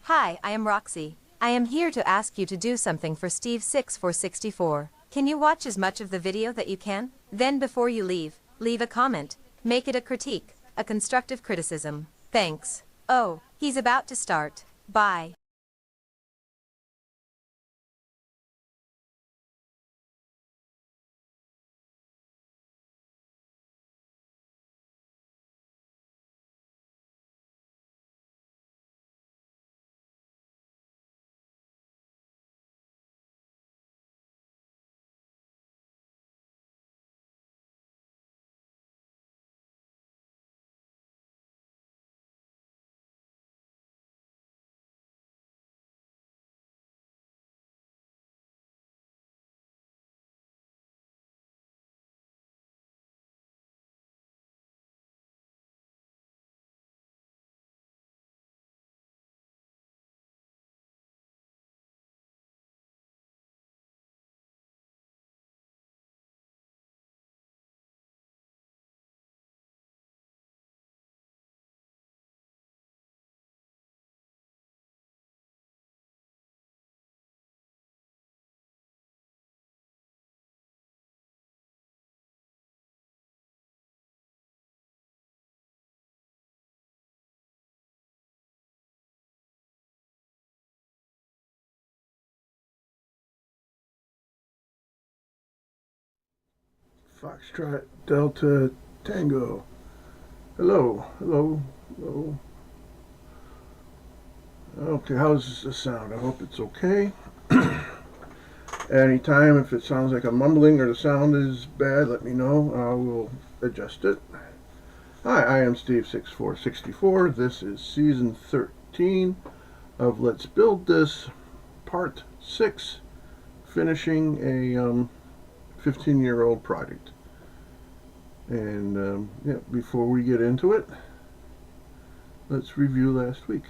Hi, I am Roxy. I am here to ask you to do something for Steve6464. Can you watch as much of the video that you can? Then before you leave a comment. Make it a critique, a constructive criticism. Thanks. Oh, he's about to start. Bye. Foxtrot Delta Tango. Hello, hello, hello. Okay, how's the sound? I hope it's okay. Anytime if it sounds like I'm mumbling or the sound is bad, let me know. I will adjust it. Hi, I am Steve6464. This is season 13 of Let's Build This, part 6, finishing a 15-year-old project. And yeah, before we get into it, let's review last week.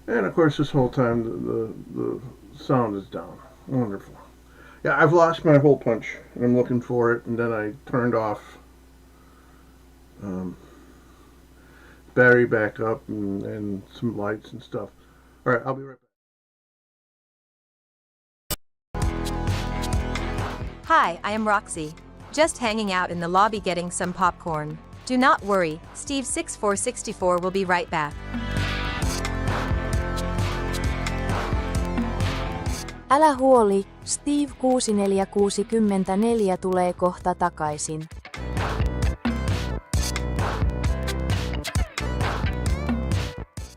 And of course, this whole time the sound is down. Wonderful. Yeah, I've lost my hole punch, and I'm looking for it, and then I turned off battery backup and some lights and stuff. All right, I'll be right back. Hi, I am Roxy. Just hanging out in the lobby getting some popcorn. Do not worry, Steve6464 will be right back. Älä huoli, Steve 6464 tulee kohta takaisin.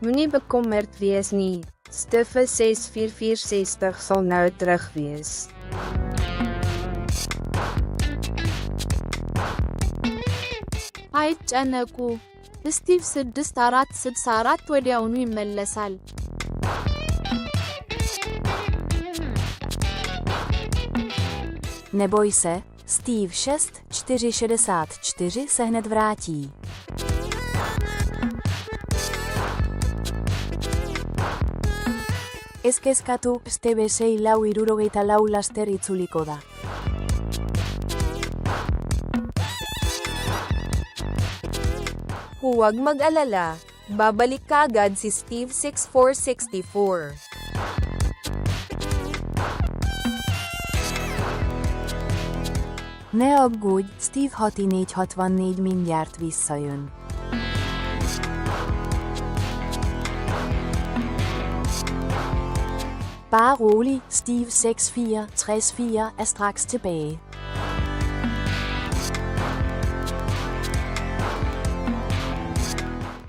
Moenie bekommerd wees nie, Steve 6464 sal nou terug wees. አይጨነቁ ስቲቭ 6464 ወዲያውኑ ይመለሳል። Neboj se, Steve 6464 se hned vrátí. Eskeskatu, Steve 664 laster itzuliko da. Huwag mag-alala, babalik kaagad si Steve 6464. Ne aggódj, Steve 6464 mindjárt visszajön. Bare rolig, Steve 6464 er straks tilbage.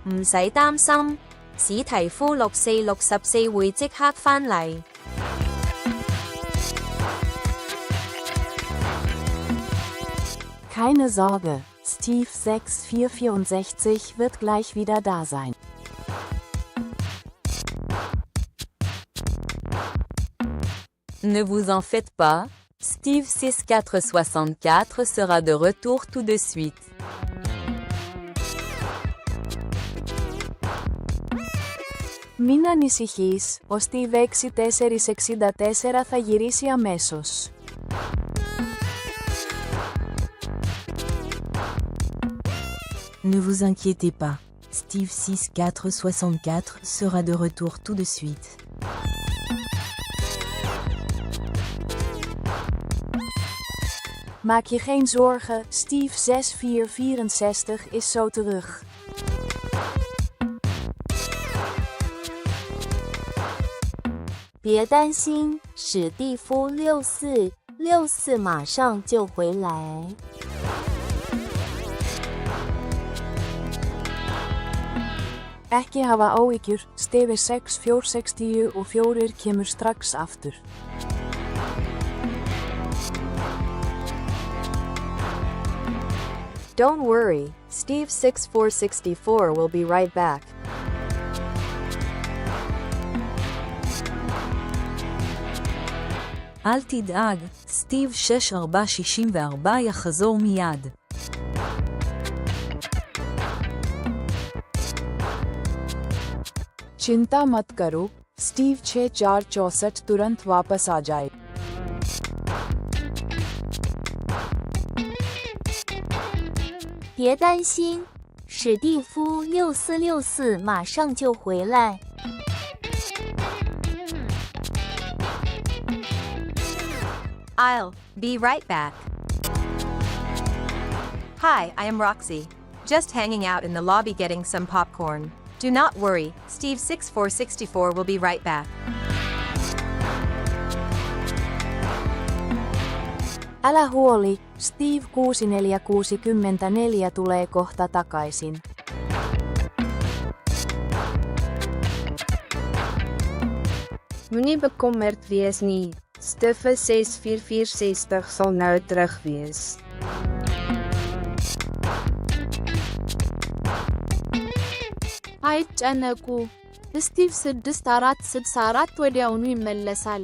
唔使擔心，史提夫6464會即刻返嚟。Keine Sorge, Steve 6464 wird gleich wieder da sein. Ne vous en faites pas, Steve 6464 sera de retour tout de suite. Μην ανησυχείς, ο Steve 6464 θα γυρίσει αμέσως. Ne vous inquiétez pas, Steve 6464 sera de retour tout de suite. Maak je geen zorgen, Steve 6464 is zo terug.别担心，史蒂夫6464马上就回来。Ekki hafa áhyggjur, Steve 6464 kemur strax aftur. Don't worry, Steve 6464 will be right back. אל תדאג, סטיב 6464 יחזור מיד. चिंता मत करो, Steve 6464 तुरंत वापस आ जाए.别担心，史蒂夫6464马上就回来。I'll be right back. Hi, I am Roxy. Just hanging out in the lobby getting some popcorn. Do not worry, Steve 6464 will be right back. Älä huoli, Steve 6464 tulee kohta takaisin. Moenie bekommerd wees nie, Steve 6464 sal nou terug wees. አይጨነቁ ስቲቭ 6464 ወዲያውኑ ይመለሳል።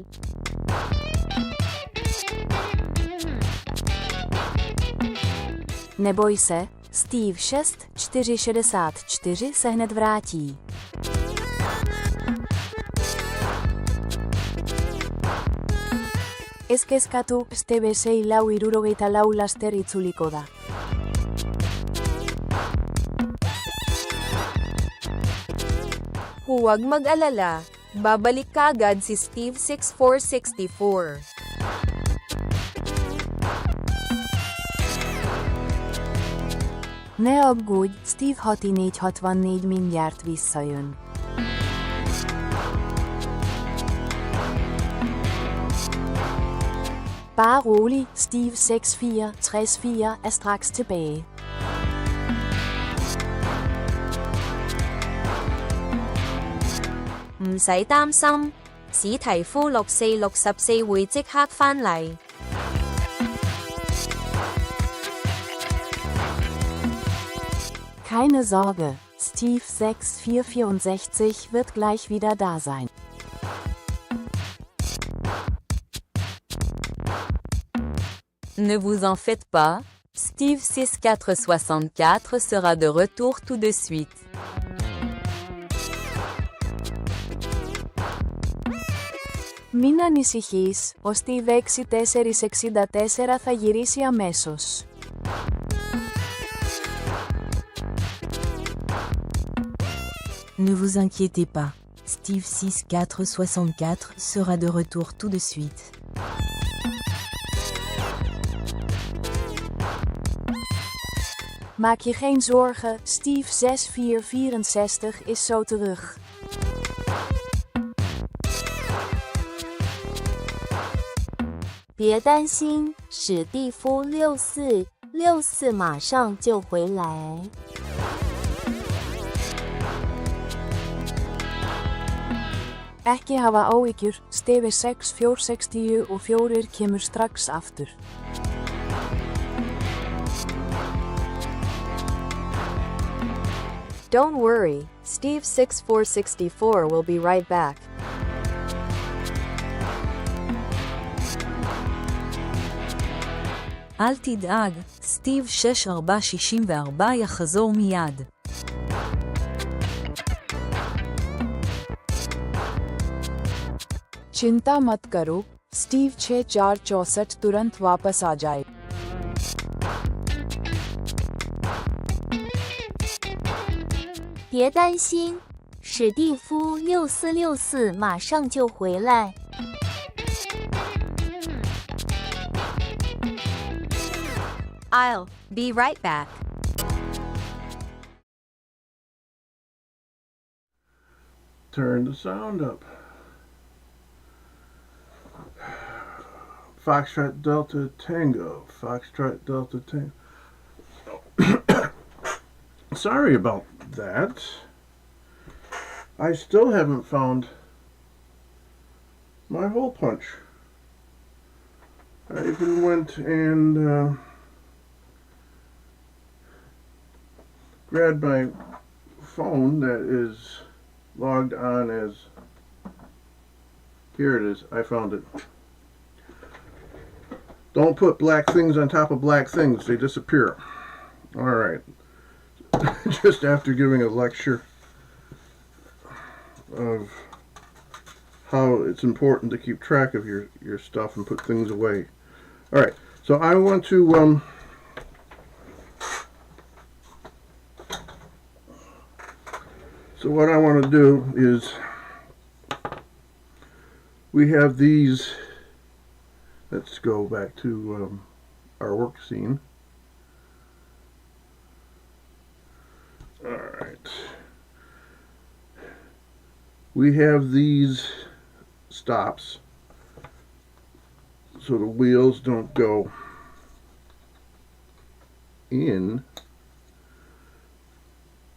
Neboj se, Steve 6464 se hned vrátí. Ez kezkatu, Steve 674 laster itzuliko da. Huwag mag-alala, babalik kaagad si Steve 6464. Ne aggódj, Steve 6464 mindjárt visszajön. Bare rolig, Steve 6434 er straks tilbage.唔使擔心，史提夫6464會即刻返嚟。Keine Sorge, Steve 6464 wird gleich wieder da sein. Ne vous en faites pas, Steve 6464 sera de retour tout de suite. Μην ανησυχείς, ο Steve 6464 θα γυρίσει αμέσως. Ne vous inquiétez pas, Steve 6464 sera de retour tout de suite. Maak je geen zorgen, Steve 6464 is zo terug.别担心，史蒂夫6464马上就回来。Ekki hafa áhyggjur, Steve 6464 kemur strax aftur. Don't worry, Steve 6464 will be right back. אל תדאג, סטיב 6464 יחזור מיד. चिंता मत करो, Steve 6464 तुरंत वापस आ जाए। 别担心，史蒂夫6464马上就回来。I'll be right back. Turn the sound up. Foxtrot Delta Tango. Foxtrot Delta Tango. Sorry about that. I still haven't found my hole punch. I even went and grabbed my phone that is logged on as, here it is, I found it. Don't put black things on top of black things, they disappear. Alright. Just after giving a lecture of how it's important to keep track of your stuff and put things away. Alright, so I want to so what I want to do is, we have these, let's go back to our work scene. Alright. We have these stops so the wheels don't go in,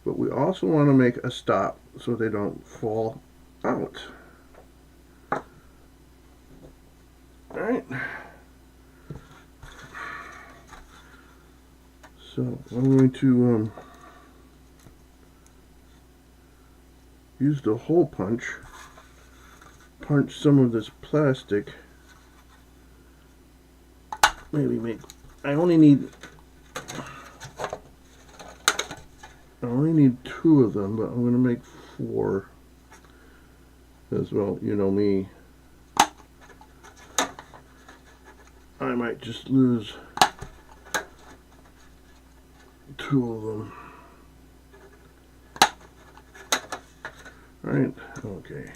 but we also want to make a stop so they don't fall out. Alright. So I'm going to use the hole punch, punch some of this plastic, maybe make, I only need 2 of them, but I'm going to make 4 as well, you know me. I might just lose 2 of them. Right? Okay.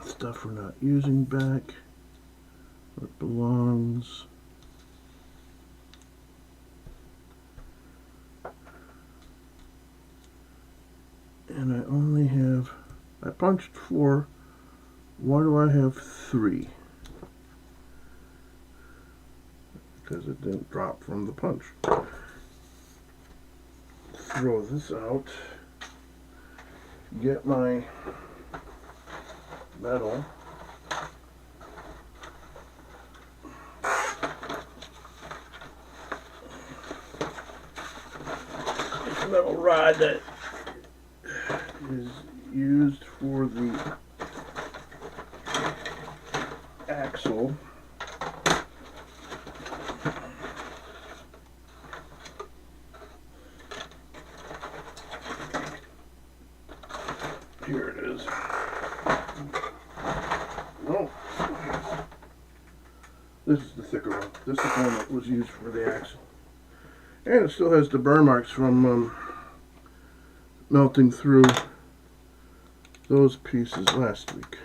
Stuff we're not using back where it belongs. And I only have, I punched 4. Why do I have 3? Because it didn't drop from the punch. Throw this out. Get my metal. This metal rod that is used for the axle. Here it is. Oh. This is the thicker one. This is the one that was used for the axle. And it still has the burn marks from melting through those pieces last week.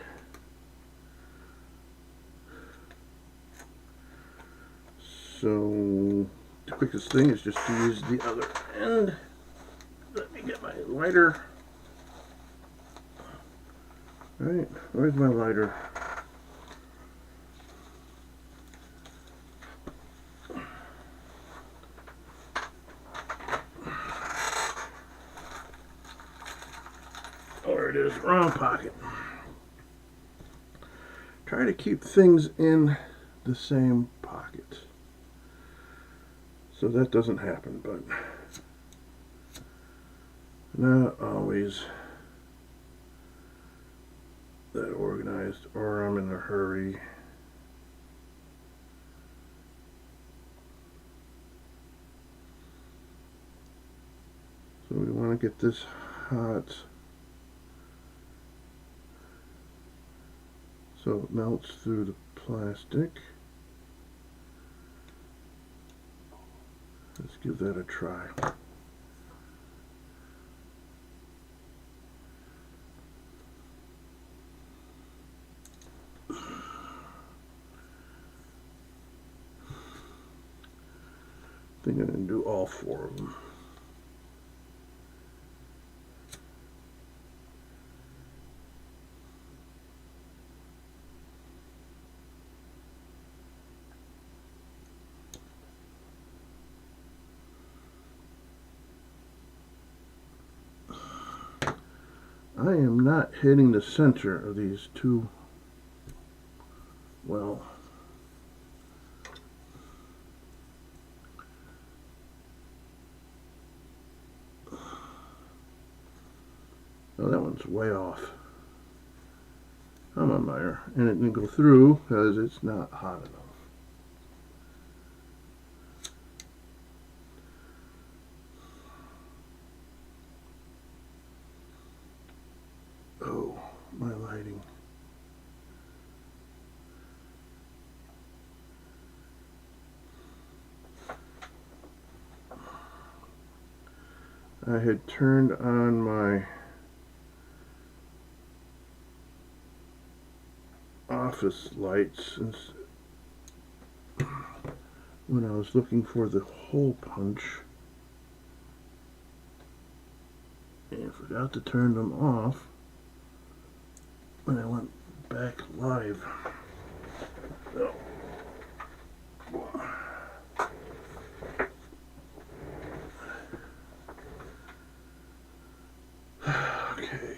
So the quickest thing is just to use the other end. Let me get my lighter. Right, where's my lighter? There it is, wrong pocket. Try to keep things in the same pocket. So that doesn't happen, but not always that organized, or I'm in a hurry. So we want to get this hot so it melts through the plastic. Let's give that a try. I think I'm going to do all 4 of them. I am not hitting the center of these 2 well. Oh, that one's way off. Come on, Meyer. And it didn't go through because it's not hot enough. Oh, my lighting. I had turned on my office lights when I was looking for the hole punch and forgot to turn them off when I went back live. So, okay.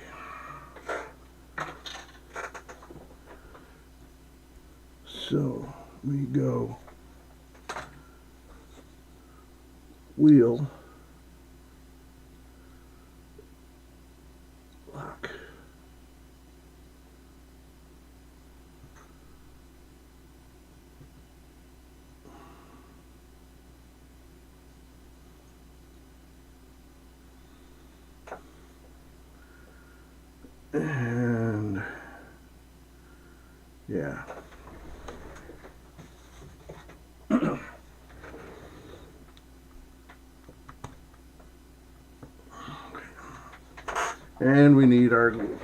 So we go wheel, lock, and Yeah. And we need our glue.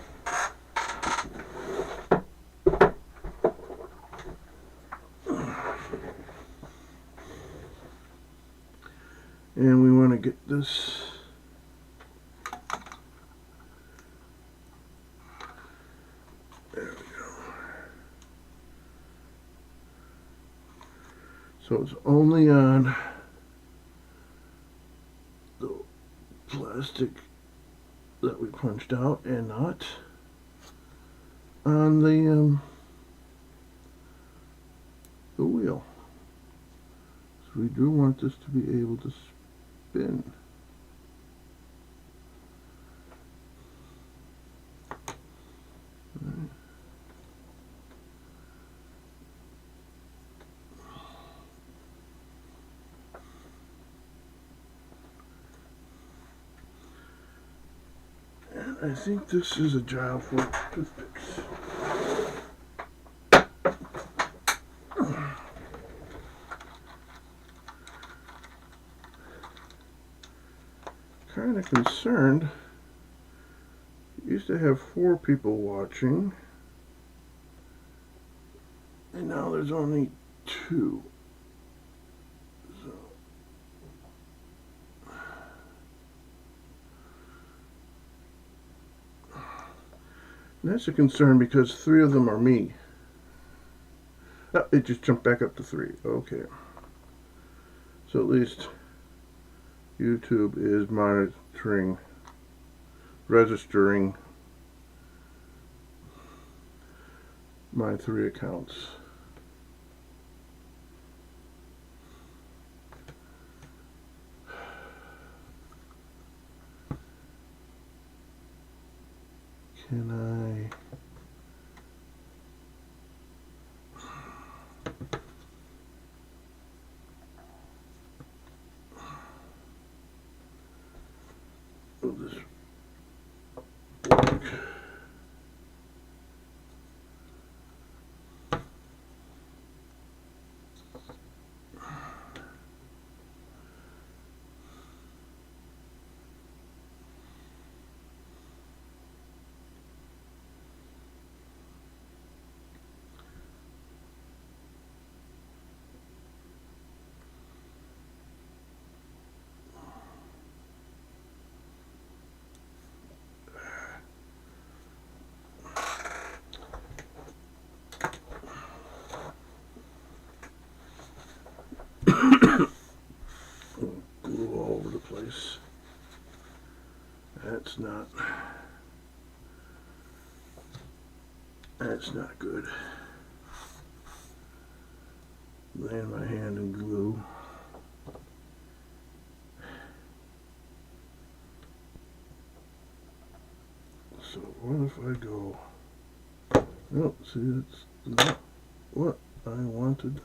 And we want to get this there we go. So it's only on the plastic that we punched out and not on the wheel. So we do want this to be able to spin. Right. And I think this is a job for toothpicks. Kind of concerned. Used to have 4 people watching, and now there's only 2. So and that's a concern because 3 of them are me. Oh, it just jumped back up to 3. Okay. So at least YouTube is monitoring, registering my 3 accounts. Can I move this work? Glue all over the place. That's not good. Laying my hand in glue. So what if I go? Oh, see, that's not what I wanted.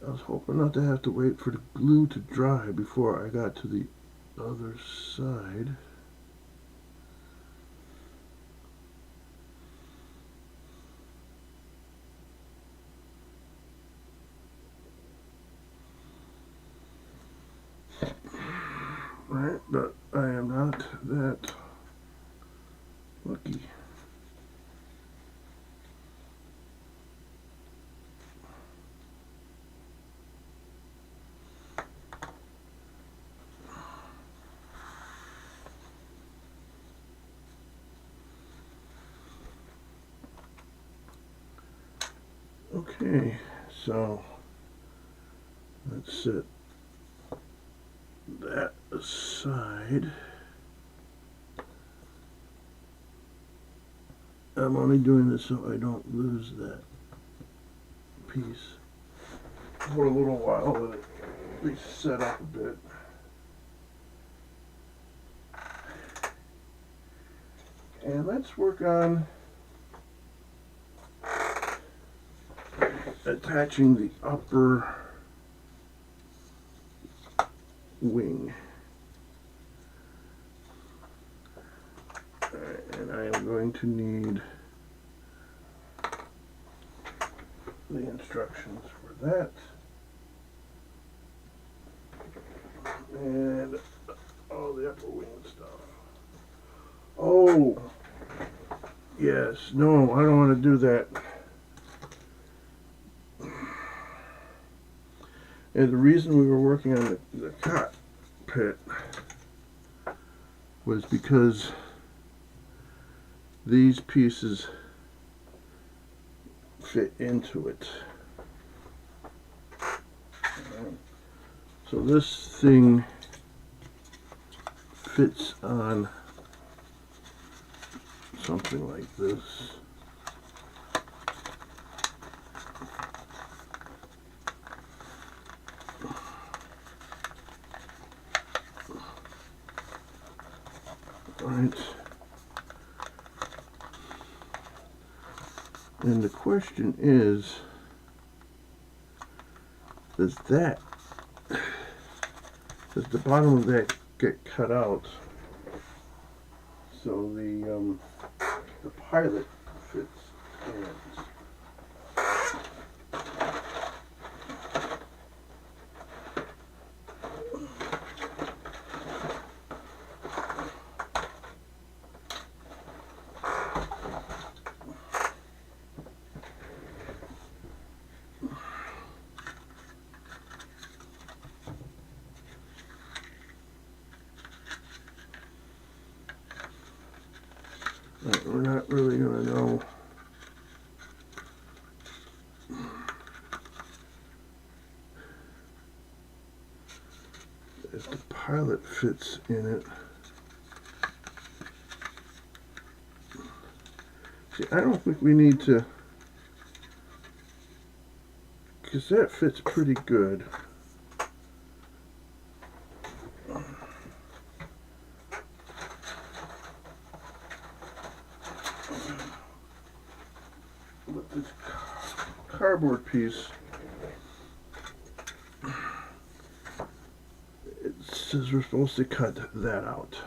I was hoping not to have to wait for the glue to dry before I got to the other side. Right, but I am not that lucky. Okay, so let's set that aside. I'm only doing this so I don't lose that piece for a little while, let it at least set up a bit. And let's work on attaching the upper wing. Alright, and I am going to need the instructions for that. And all the upper wing stuff. Oh, yes, no, I don't want to do that. And the reason we were working on the cockpit was because these pieces fit into it. So this thing fits on something like this. Right. And the question is, does the bottom of that get cut out so the pilot fits in? We're not really going to know if the pilot fits in it. See, I don't think we need to, because that fits pretty good. But this cardboard piece, it says we're supposed to cut that out.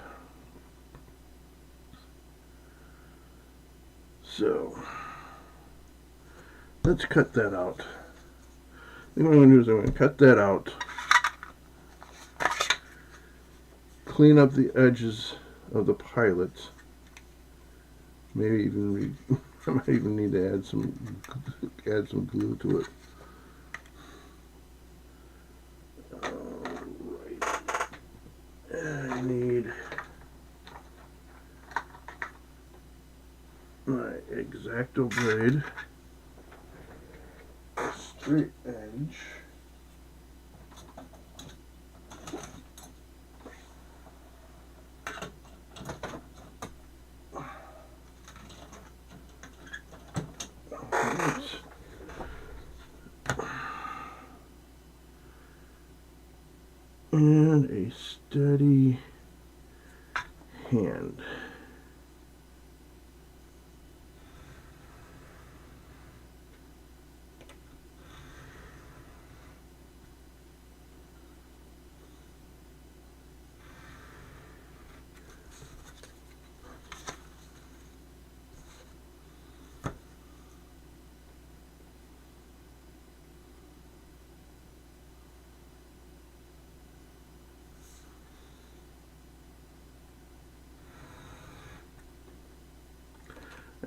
So let's cut that out. I think what I'm going to do is I'm going to cut that out, clean up the edges of the pilot, maybe even I might even need to add some glue to it. Alright. I need my X-Acto blade, a straight edge, and a steady hand.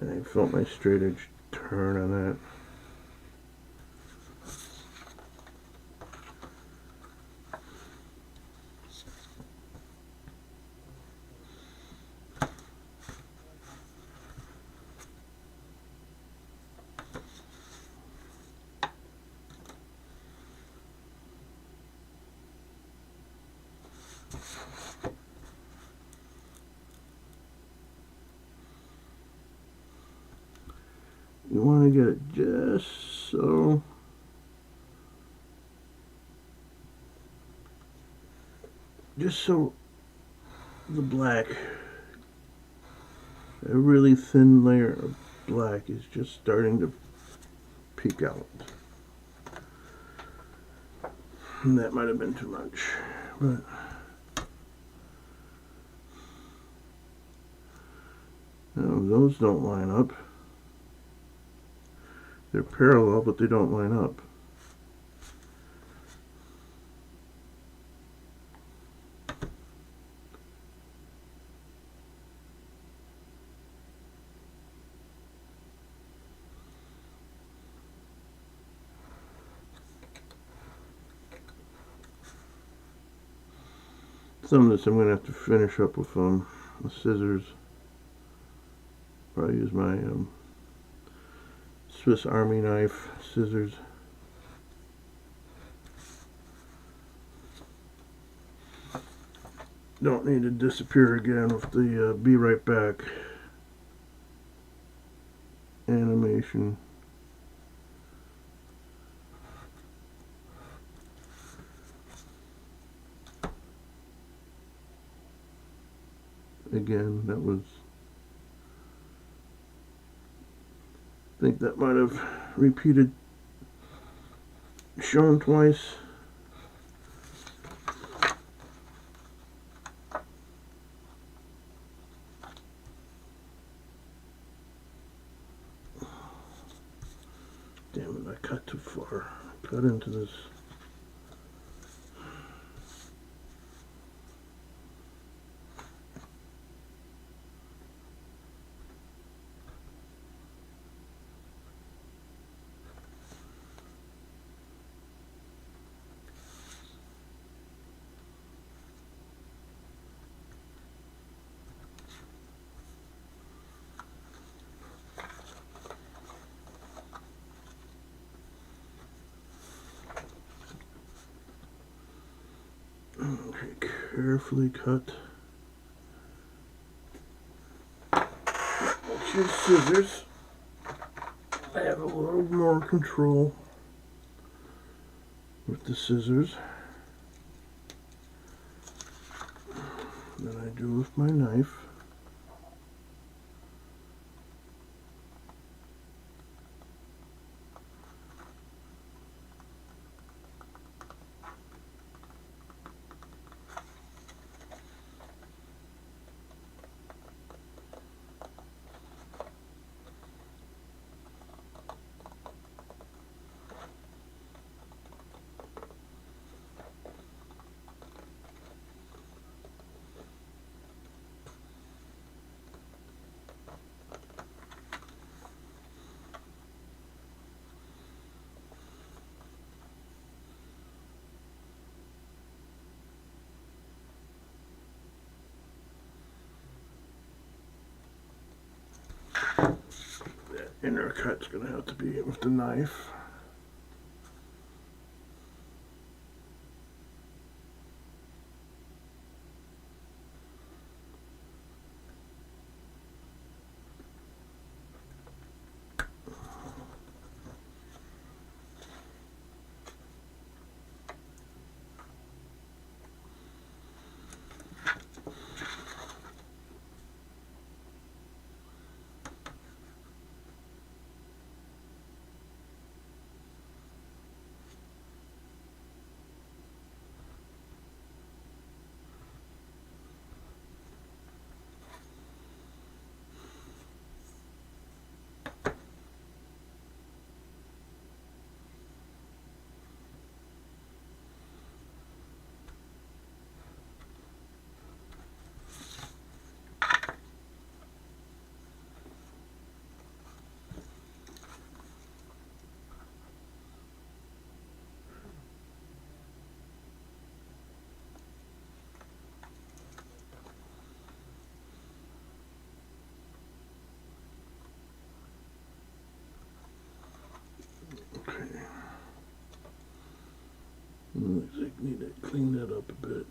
And I felt my straight edge turn on that. You want to get it just so the black, a really thin layer of black is just starting to peek out. And that might have been too much, but no, those don't line up. They're parallel, but they don't line up. Some of this I'm going to have to finish up with the scissors. Probably use my Swiss Army knife scissors. Don't need to disappear again with the be right back animation. Again, that was, I think that might have repeated, shown twice. Damn it, I cut too far. Cut into this. Okay, carefully cut. Let's use scissors. I have a little more control with the scissors than I do with my knife. That inner cut's going to have to be with the knife. Okay. Looks like I need to clean that up a bit.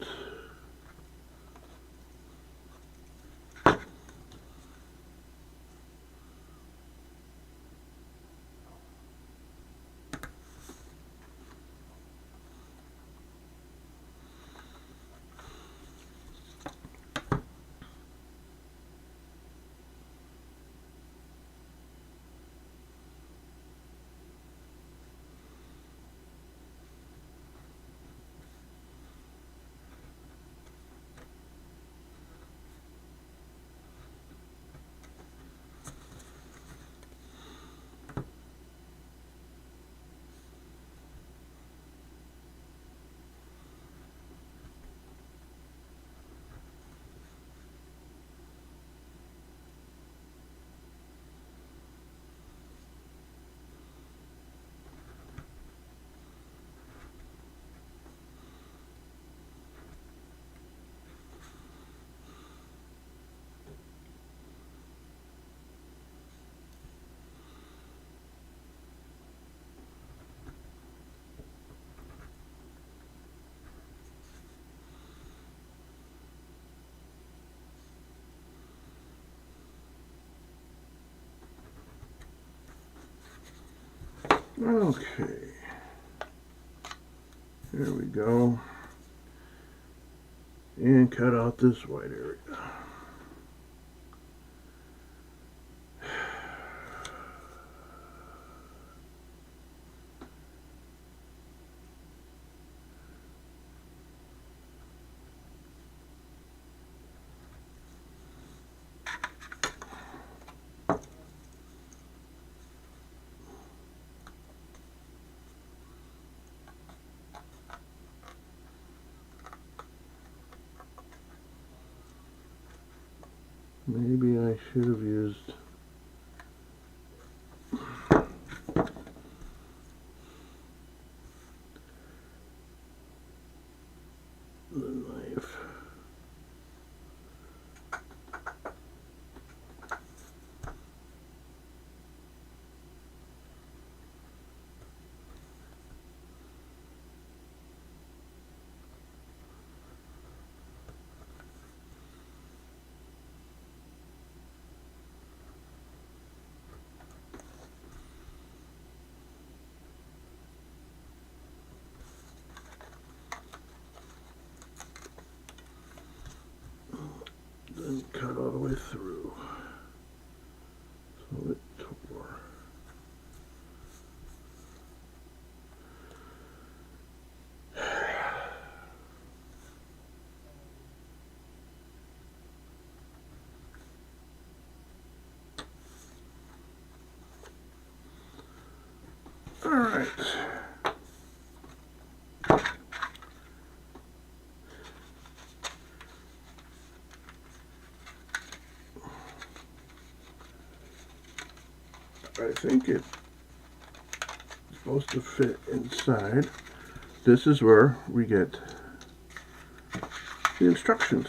Okay. There we go. And cut out this white area. Maybe I should have used the knife. Then cut all the way through. So it tore. All right. I think it's supposed to fit inside. This is where we get the instructions.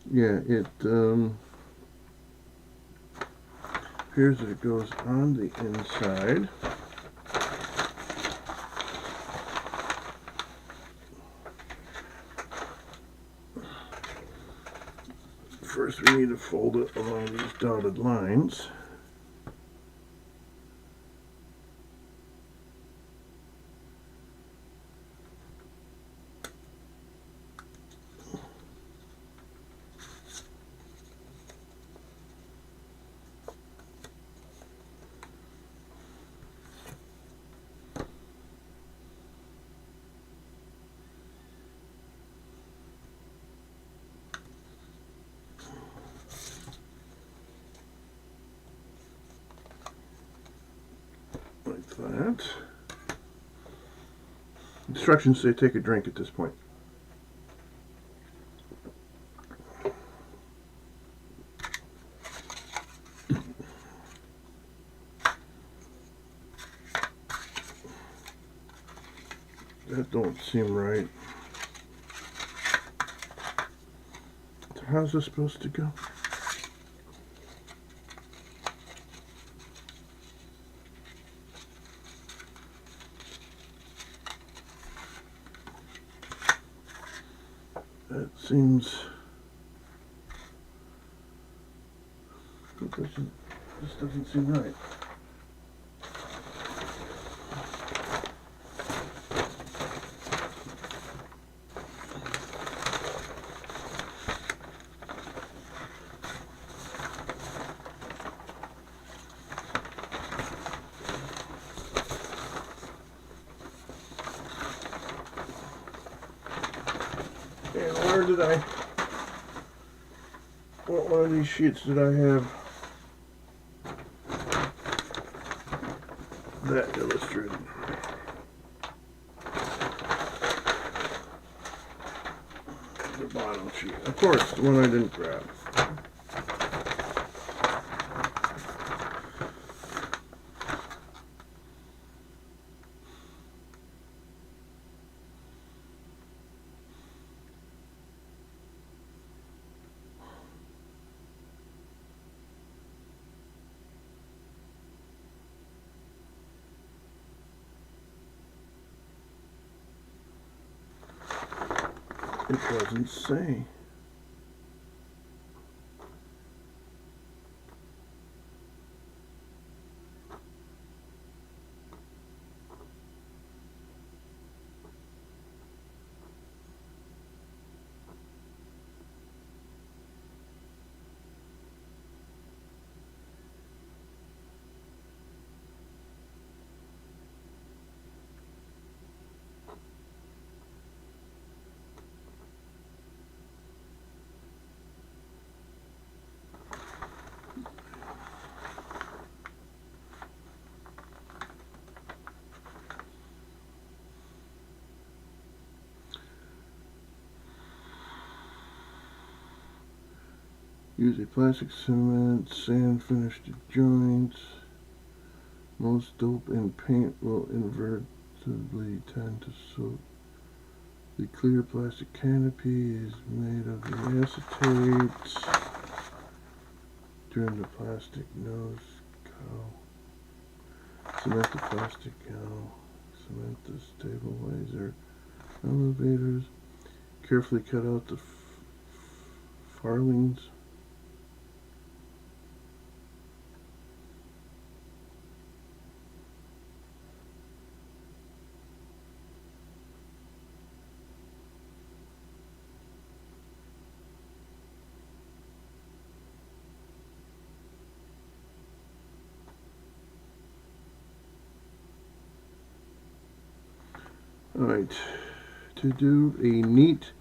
Yeah, it appears that it goes on the inside. First we need to fold it along these dotted lines. Like that. Instructions say take a drink at this point. That don't seem right. So how's this supposed to go? That seems, this doesn't seem right. And where did I What one of these sheets did I have that illustrated? The bottom sheet. Of course, the one I didn't grab. It doesn't say. Use a plastic cement, sand finish to joints. Most dope and paint will inevitably tend to soak. The clear plastic canopy is made of the acetate. Turn the plastic nose cow. Cement the plastic cow. Cement the stabilizer elevators. Carefully cut out the farlings. Alright, to do a neat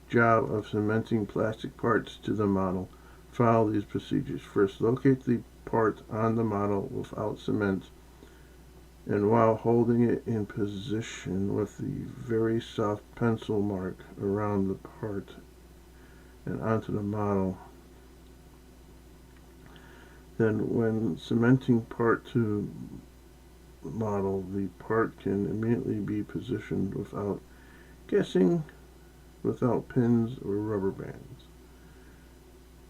job of cementing plastic parts to the model, follow these procedures. First, locate the part on the model without cement, and while holding it in position with the very soft pencil mark around the part and onto the model. Then when cementing part to model, the part can immediately be positioned without guessing, without pins or rubber bands.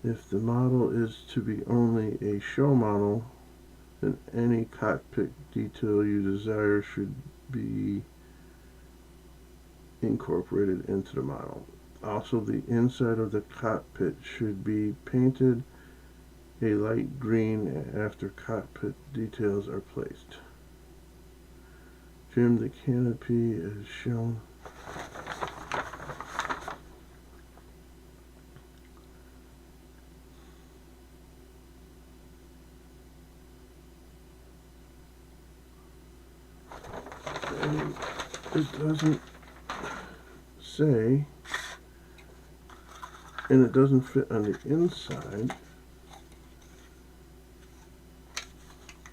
If the model is to be only a show model, then any cockpit detail you desire should be incorporated into the model. Also, the inside of the cockpit should be painted a light green after cockpit details are placed. Trim the canopy as shown. And it doesn't say, and it doesn't fit on the inside,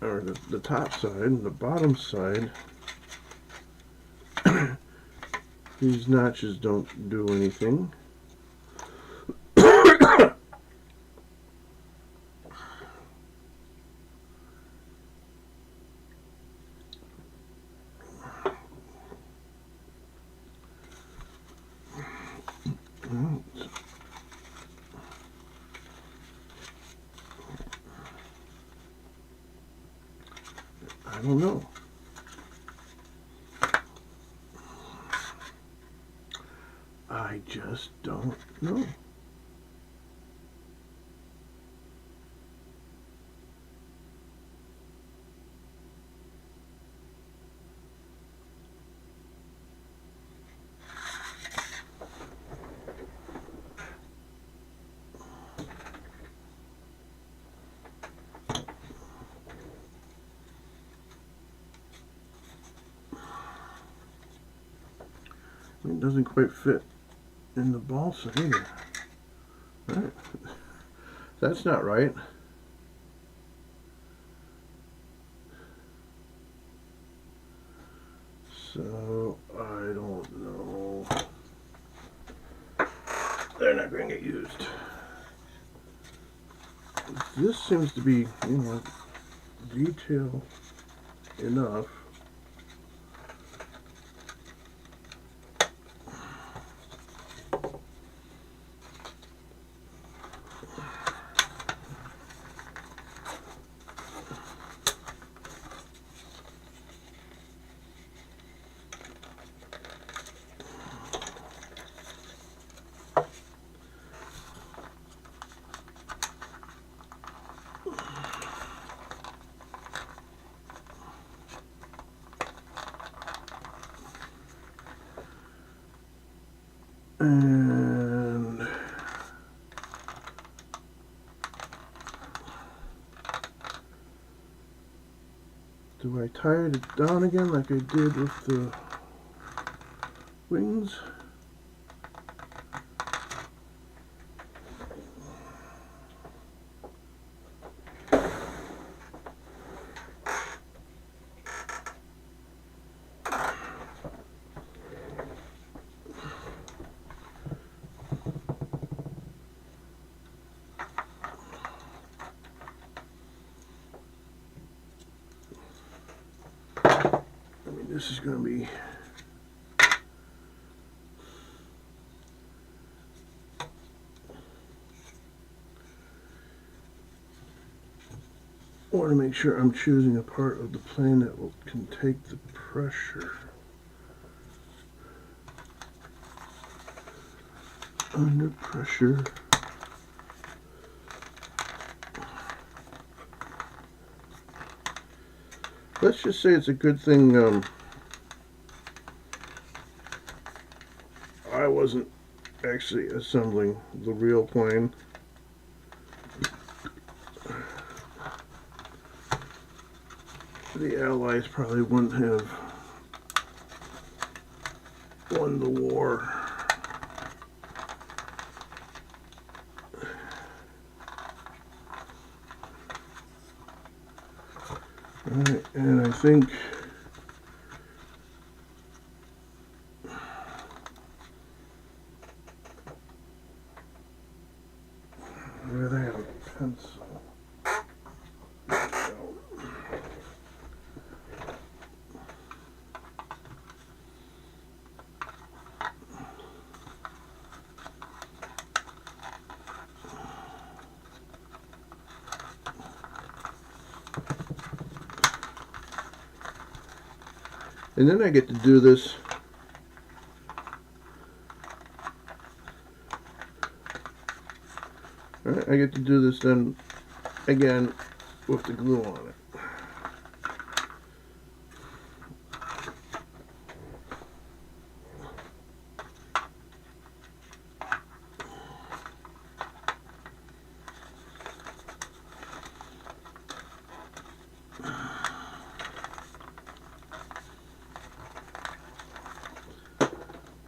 or the top side, the bottom side. These notches don't do anything. I don't know. I just don't know. It doesn't quite fit in the balsa either. Right. That's not right. So, I don't know. They're not going to get used. This seems to be, you know, detail enough. And do I tie it down again like I did with the wings? This is going to be I want to make sure I'm choosing a part of the plane that can take the pressure. Under pressure. Let's just say it's a good thing I wasn't actually assembling the real plane. The Allies probably wouldn't have won the war. Alright, and I think where they have a pencil. And then I get to do this Alright, I get to do this then again with the glue on it.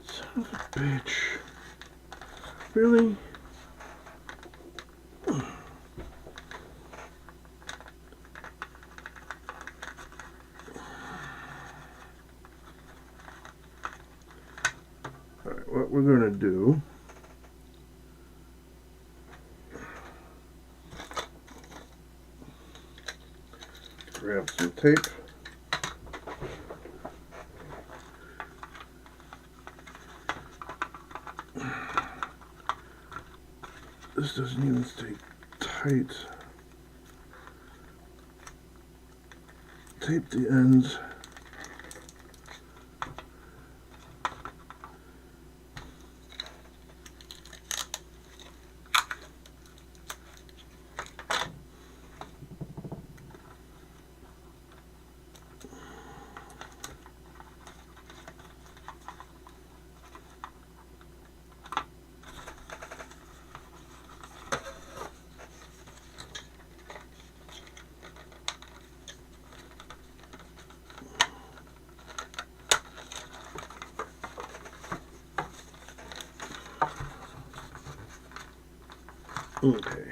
Son of a bitch. Really? Alright, what we're going to do grab some tape. This doesn't even stay tight. Tape the ends. Okay.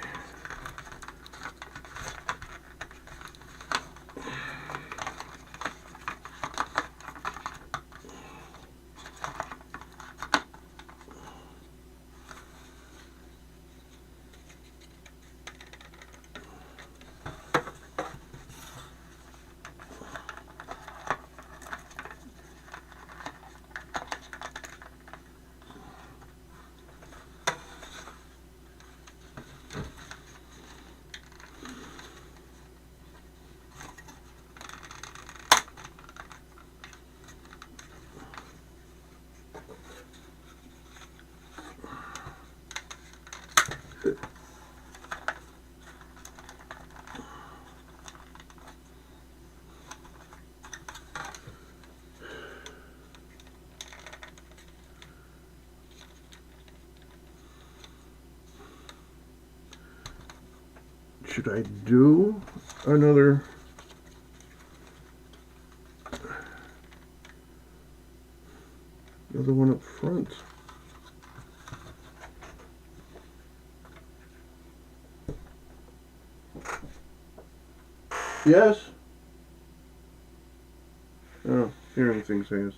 Should I do another one up front? Yes? Oh, hearing things, I guess.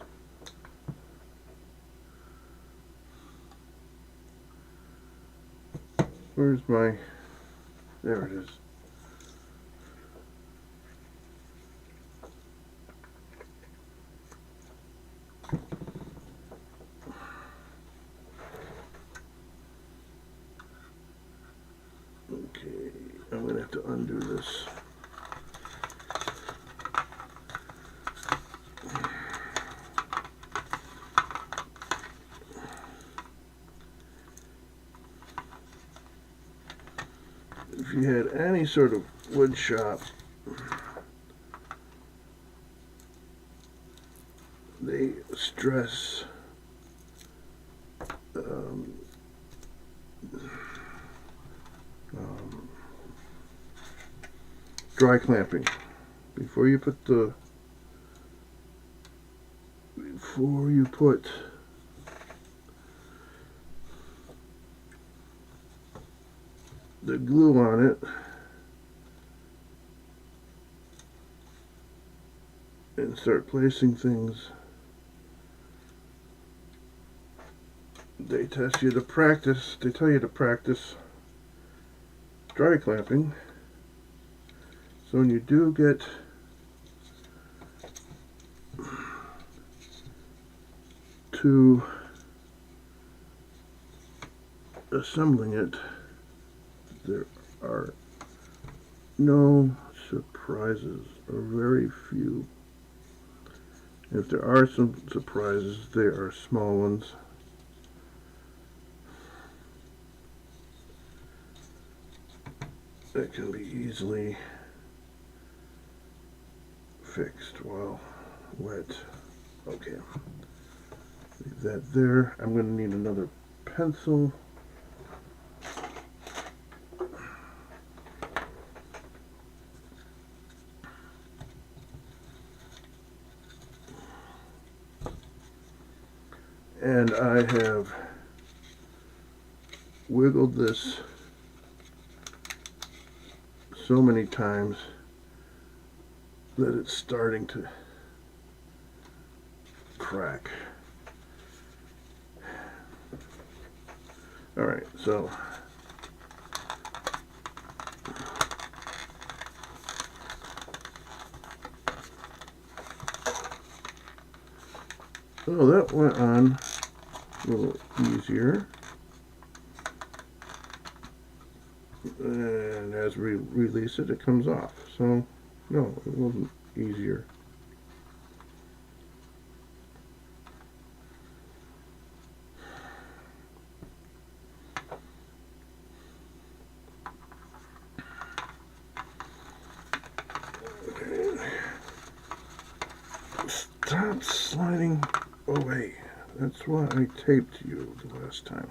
Where's my... There it is. Okay, I'm going to have to undo this. If you had any sort of wood shop, they stress dry clamping before you put the glue on it and start placing things. They tell you to practice dry clamping. So when you do get to assembling it, there are no surprises, or very few. If there are some surprises, they are small ones. That can be easily fixed while wet. Okay, leave that there. I'm going to need another pencil. And I have wiggled this so many times that it's starting to crack. All right, so that went on a little easier. And as we release it, it comes off. So, no, it wasn't easier. Okay. Stop sliding away. That's why I taped you the last time.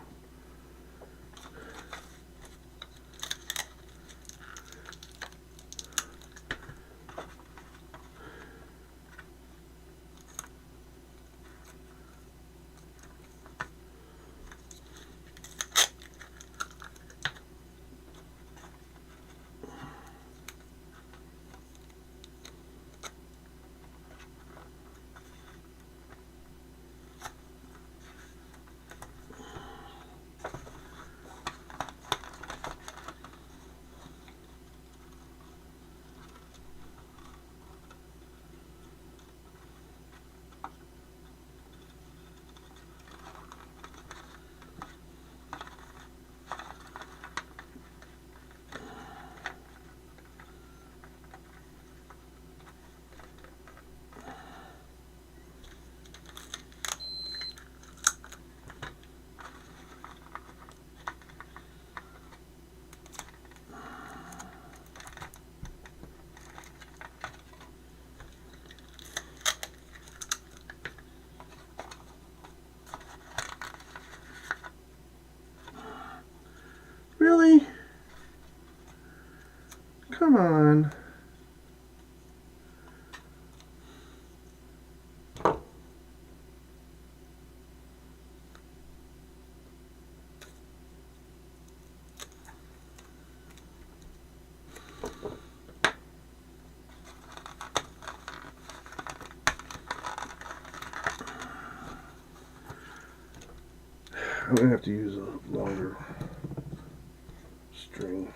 I'm going to have to use a longer string.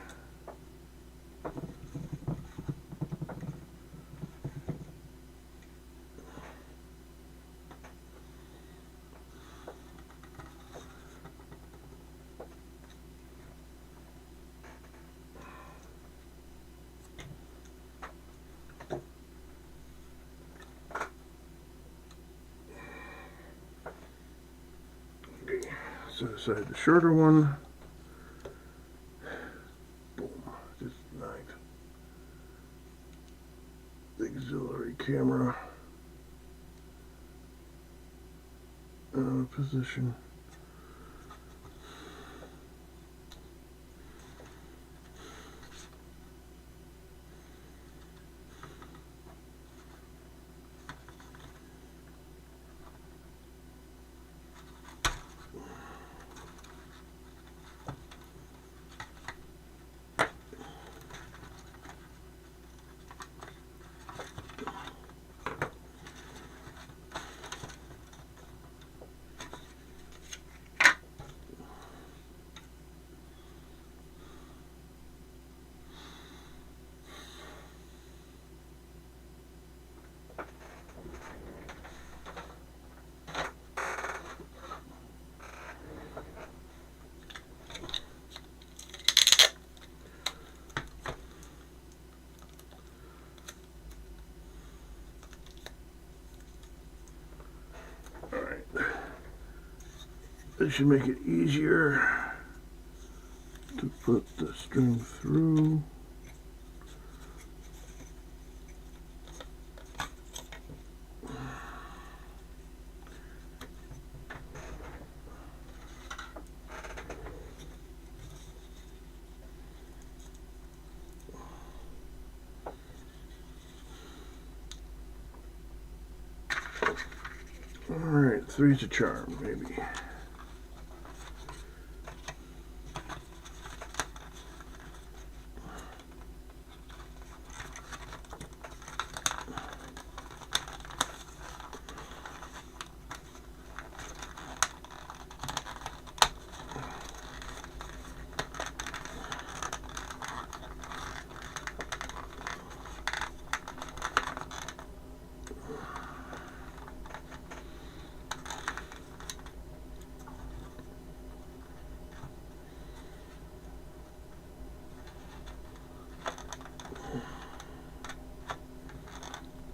Set aside the shorter one. Boom. Just knife. The auxiliary camera. Position. This should make it easier to put the string through. All right, three's a charm, maybe.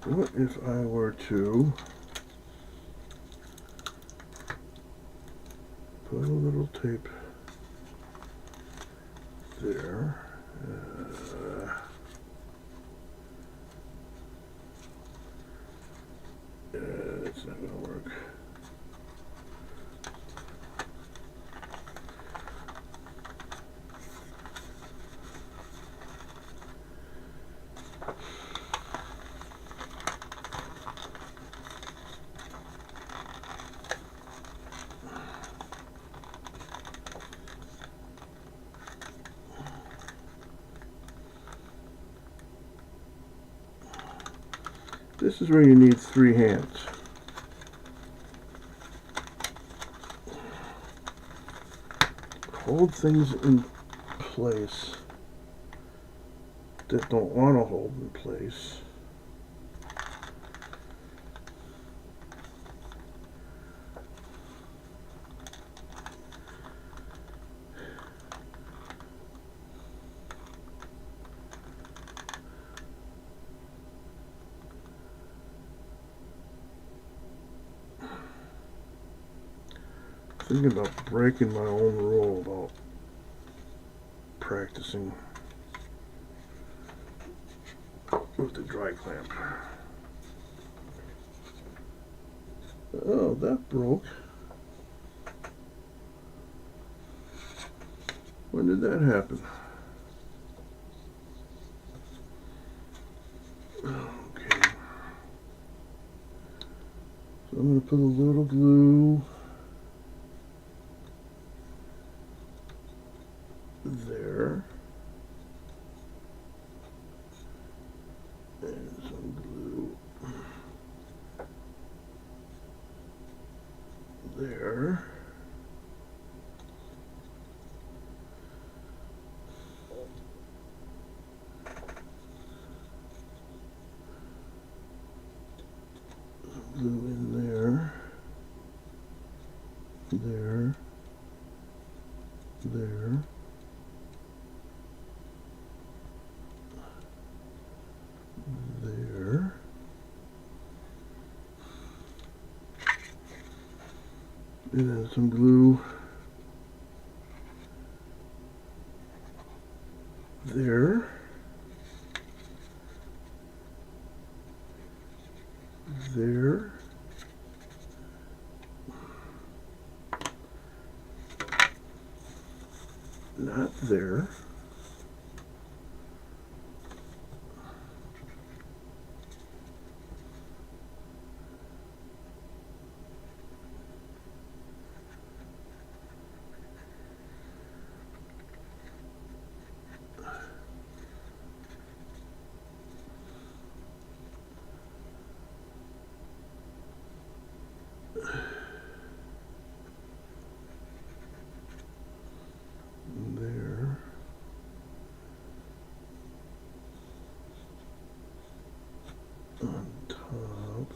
What if I were to put a little tape there? It's not going to work. This is where you need three hands. Hold things in place that don't want to hold in place. Thinking about breaking my own rule about practicing with the dry clamp. Oh, that broke. When did that happen? Okay. So I'm going to put a little glue there, and some glue there, there, there, there, and then some glue there, there, not there, there, on top,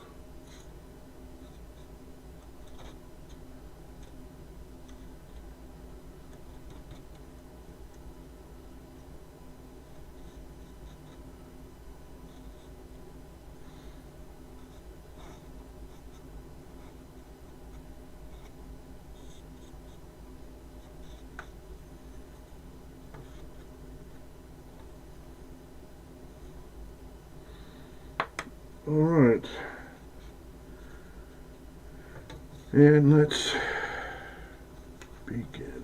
all right, and let's begin.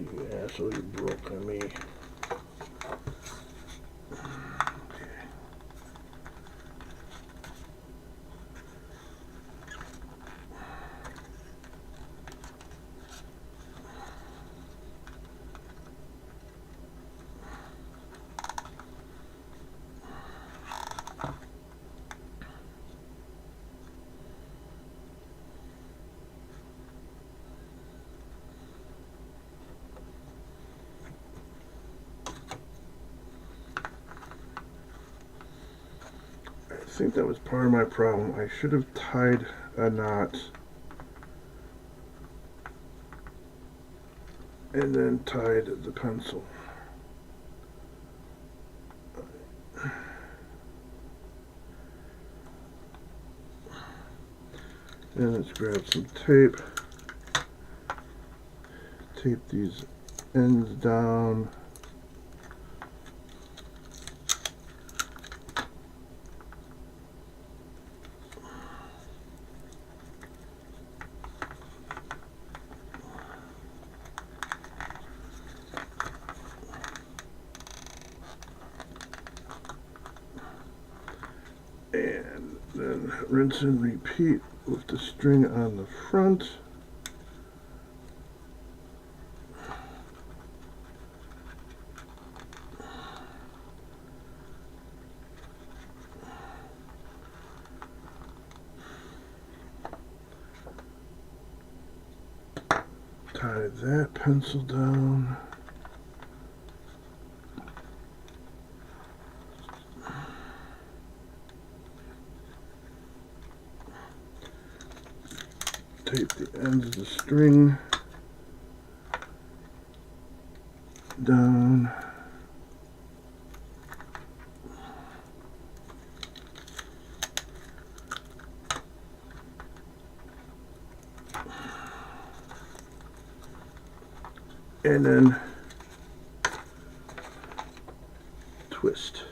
You asshole, you broke on me. I think that was part of my problem. I should have tied a knot and then tied the pencil. And let's grab some tape, tape these ends down. And then rinse and repeat with the string on the front. Tie that pencil down. Tape the ends of the string down. And then twist.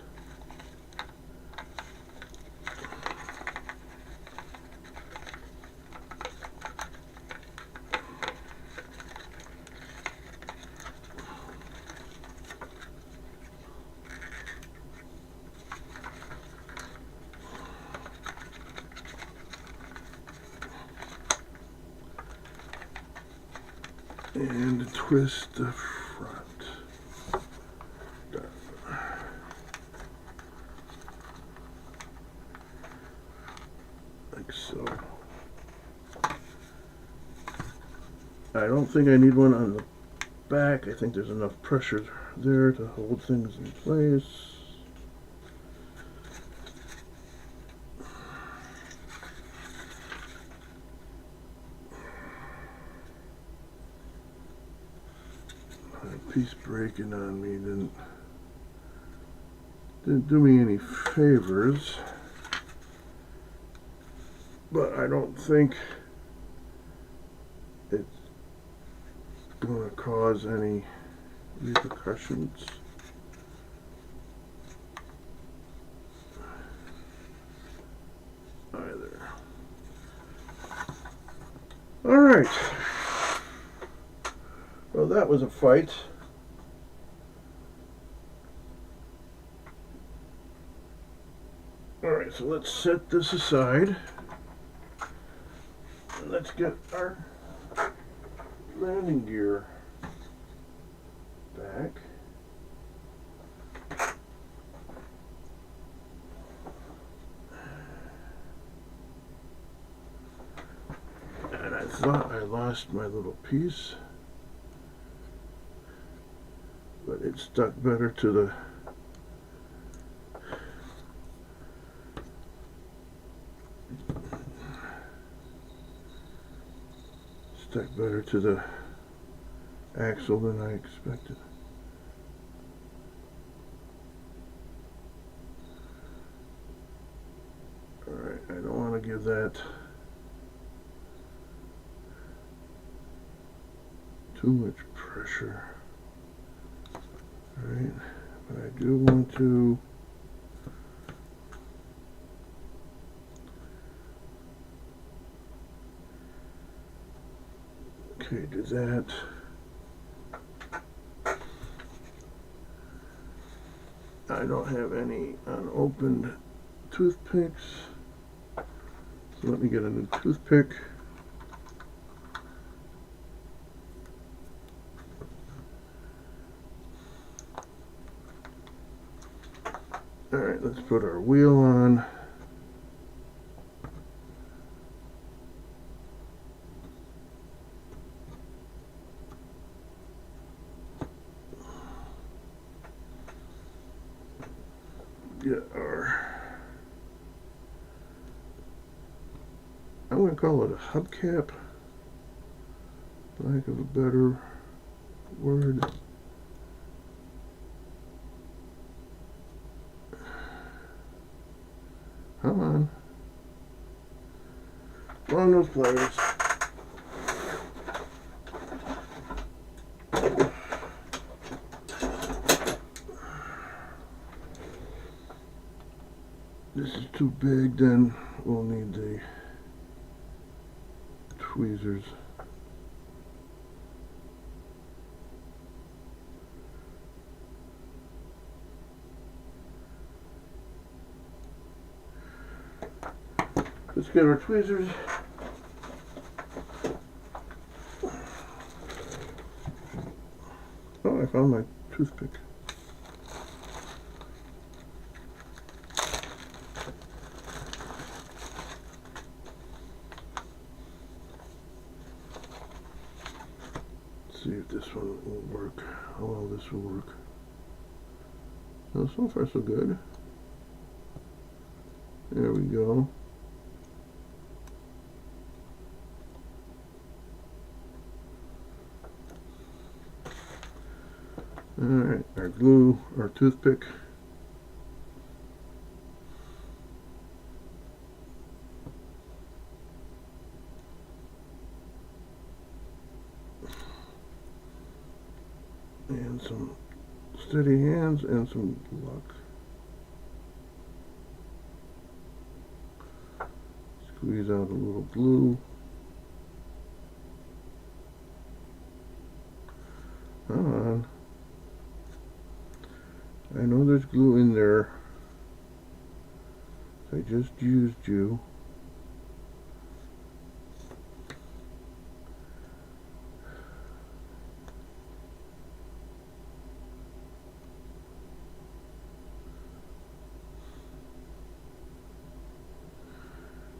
And twist the front. don't think I need one on the back. I think there's enough pressure there to hold things in place. A piece breaking on me didn't do me any favors, but I don't think it's going to cause any repercussions. Either. All right. Well, that was a fight. Alright, so let's set this aside. And let's get our landing gear back. And I thought I lost my little piece, but it stuck better to the axle than I expected. Alright, I don't want to give that too much pressure. Alright, but I do want to do that. I don't have any unopened toothpicks, so let me get a new toothpick. Alright, let's put our wheel on. Get our, I'm going to call it a hubcap, for lack of a better word. Come on. Along those pliers. This is too big, then we'll need the tweezers. Let's get our tweezers. Oh, I found my toothpick. Let's see if this one will work. How well this will work. So far so good. There we go. Alright, our glue, our toothpick. And some steady hands and some luck. Squeeze out a little glue. Come on. I know there's glue in there. I just used you.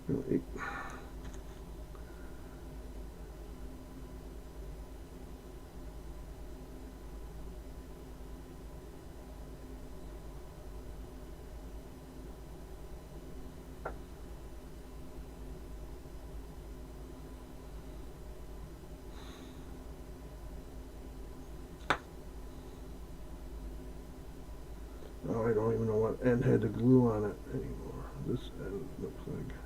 Really. Oh, I don't even know what end had the glue on it anymore. This end looks like.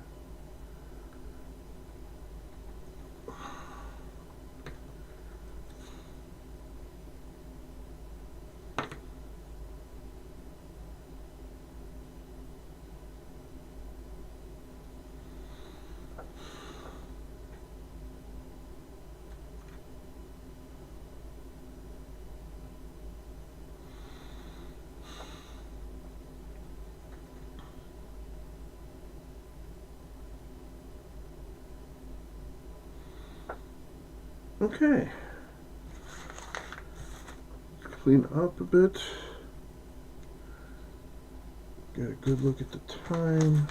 Okay, clean up a bit, get a good look at the time.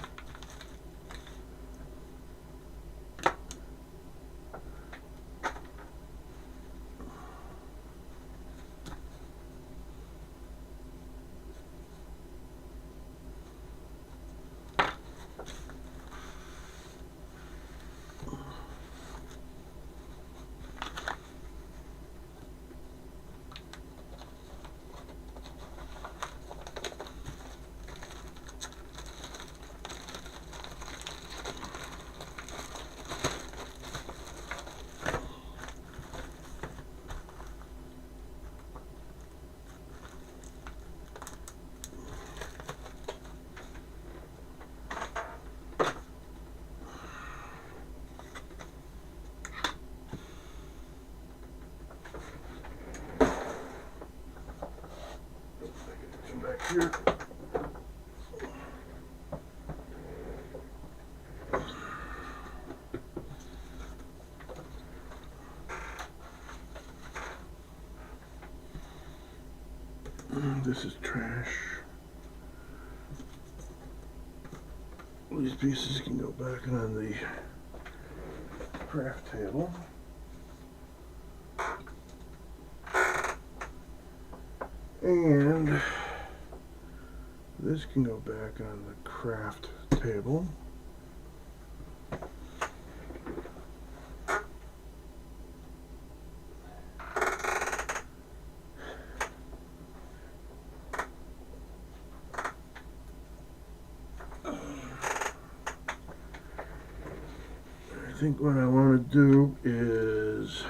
Back here. This is trash. These pieces can go back on the craft table. And this can go back on the craft table. I think what I want to do is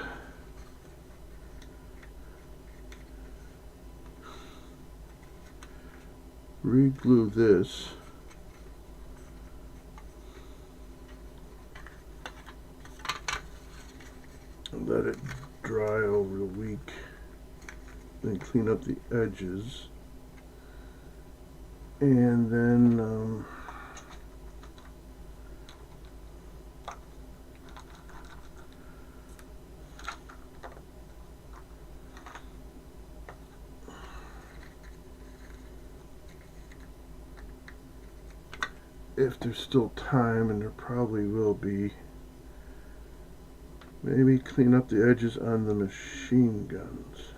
re-glue this and let it dry over the week, then clean up the edges, and then if there's still time, and there probably will be, maybe clean up the edges on the machine guns.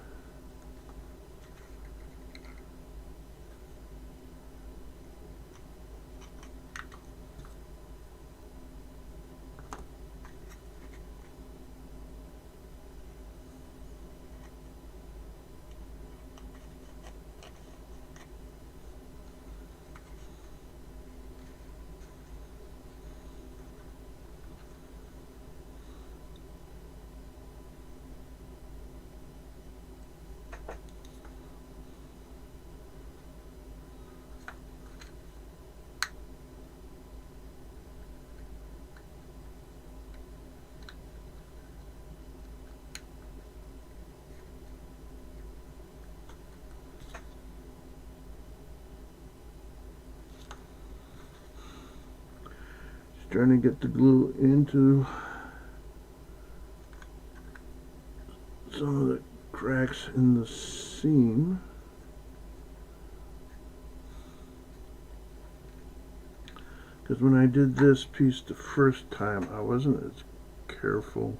Trying to get the glue into some of the cracks in the seam. Because when I did this piece the first time, I wasn't as careful.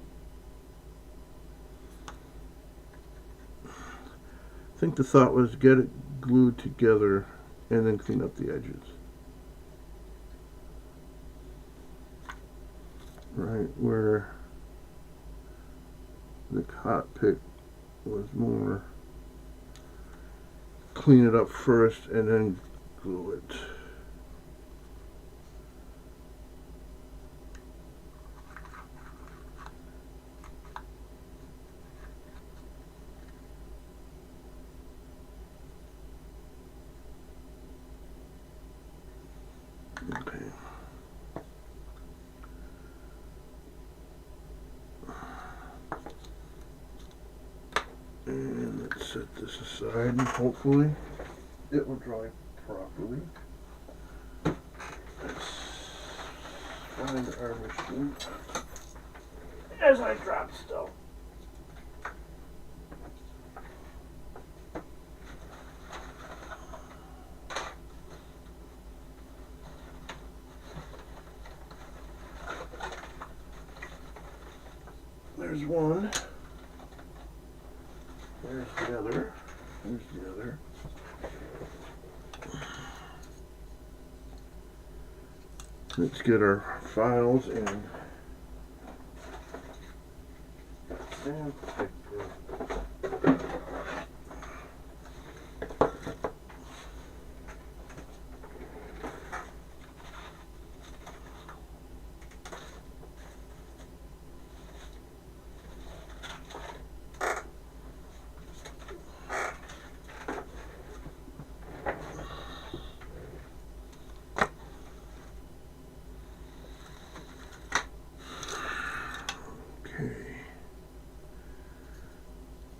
I think the thought was get it glued together and then clean up the edges. Right where the hot pick was more clean it up first and then glue it. Okay. And let's set this aside and hopefully it will dry properly. Let's find our machine as I drop stuff. There's one. There's the other. There's the other. Let's get our files in. And pick them.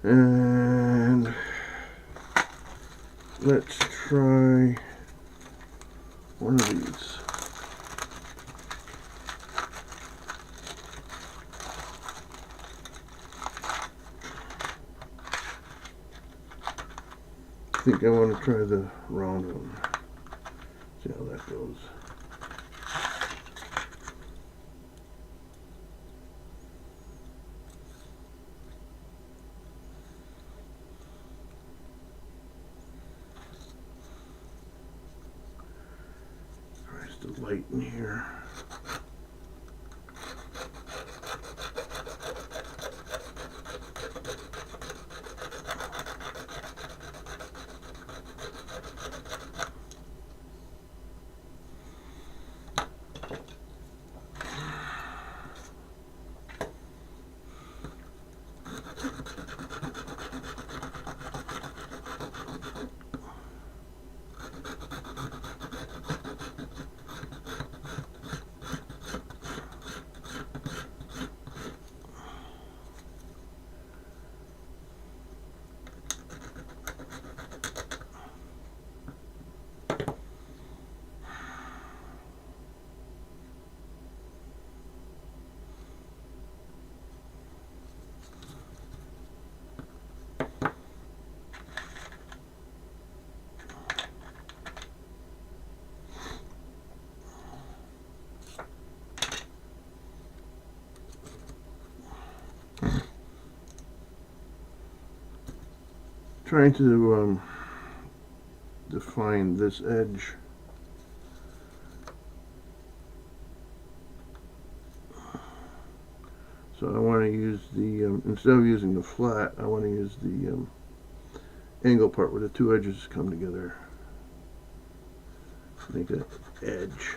And let's try one of these. I think I want to try the round one. See how that goes. The light in here. Trying to define this edge. So I want to use the, instead of using the flat, I want to use the angle part where the two edges come together. Make an edge.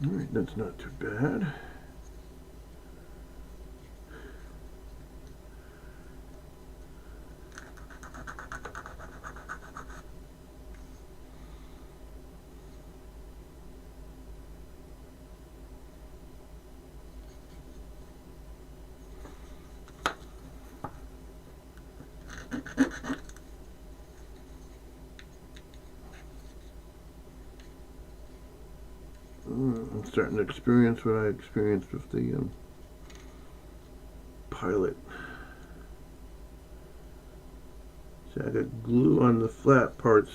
Alright, that's not too bad. I'm starting to experience what I experienced with the pilot. See, I got glue on the flat parts,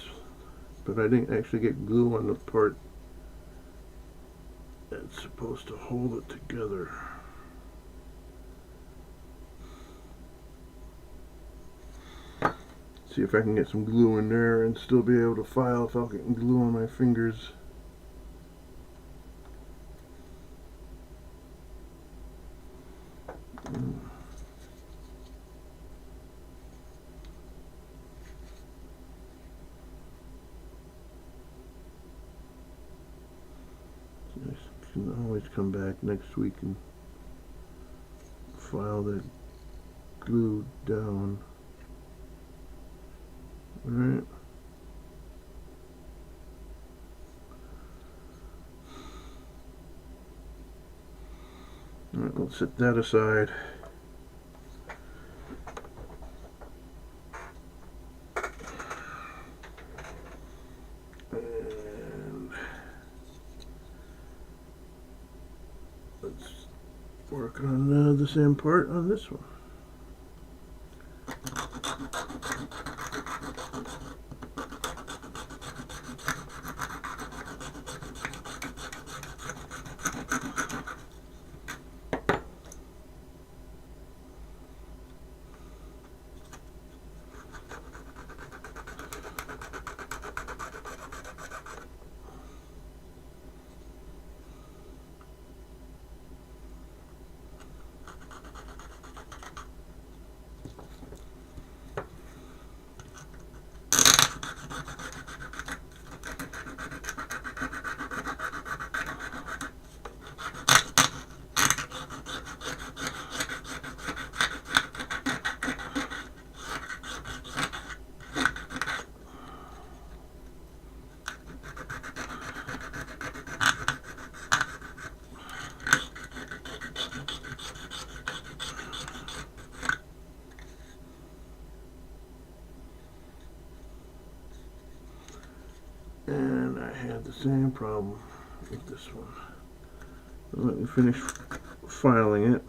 but I didn't actually get glue on the part that's supposed to hold it together. See if I can get some glue in there and still be able to file without getting glue on my fingers. I can always come back next week and file that glue down. Alright. Alright, let's set that aside. And let's work on the same part on this one. And I had the same problem with this one. Let me finish filing it.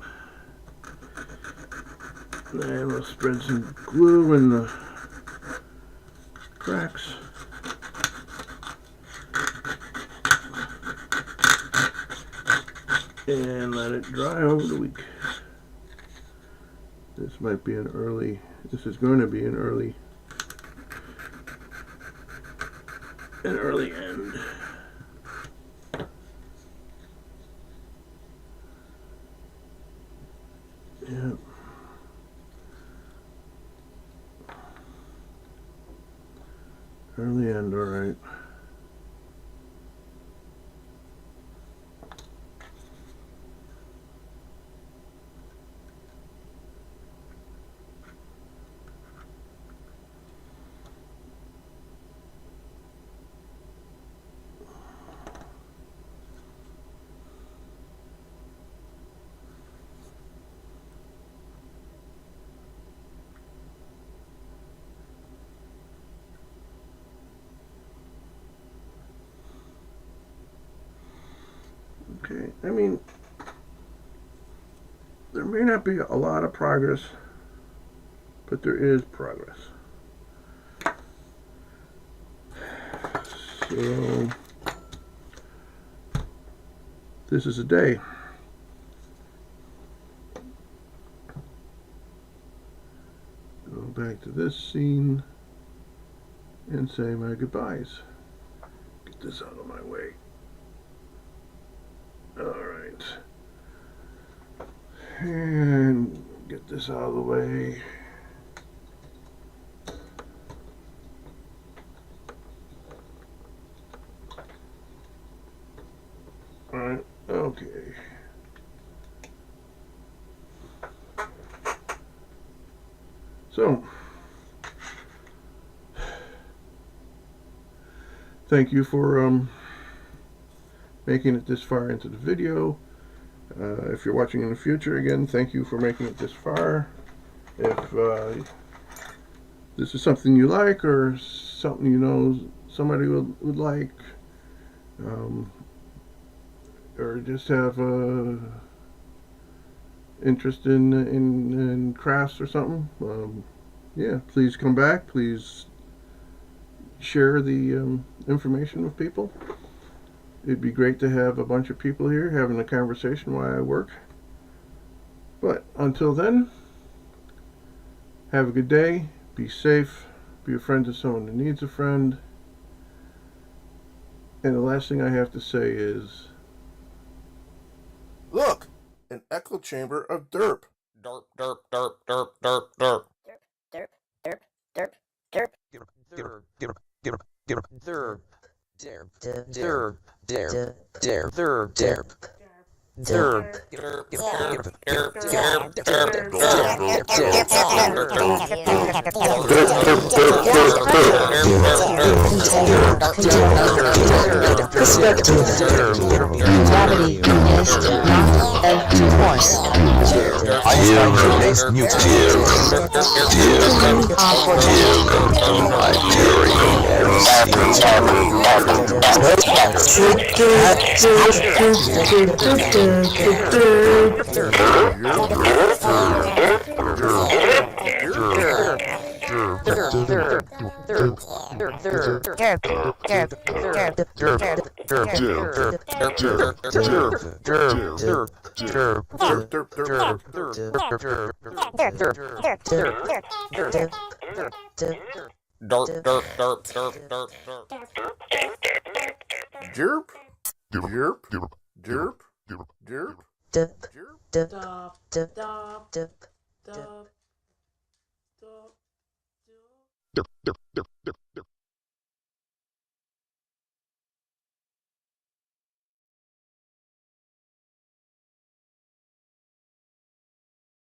And we'll spread some glue in the cracks. And let it dry over the week. This might be this is going to be an early end. Yep. Early end, alright. Okay, I mean, there may not be a lot of progress, but there is progress. So, this is a day. Go back to this scene and say my goodbyes. Get this out of my way. Alright. And get this out of the way. Alright. So, thank you for making it this far into the video. If you're watching in the future, again, thank you for making it this far. If this is something you like, or something you know somebody would like, or just have interest in crafts or something, yeah, please come back. Please share the information with people. It'd be great to have a bunch of people here having a conversation while I work. But until then, have a good day, be safe, be a friend to someone who needs a friend. And the last thing I have to say is, look, an echo chamber of derp. Derp, derp, derp, derp, derp, derp. Derp, derp, derp, derp. Derp, derp, derp, derp, derp. Derp, derp, derp, derp, derp, derp. Derp, derp, derp, derp, derp, Gravity is not a force. Einstein released Newton. Jerp, jerp, jerp, jerp, jerp.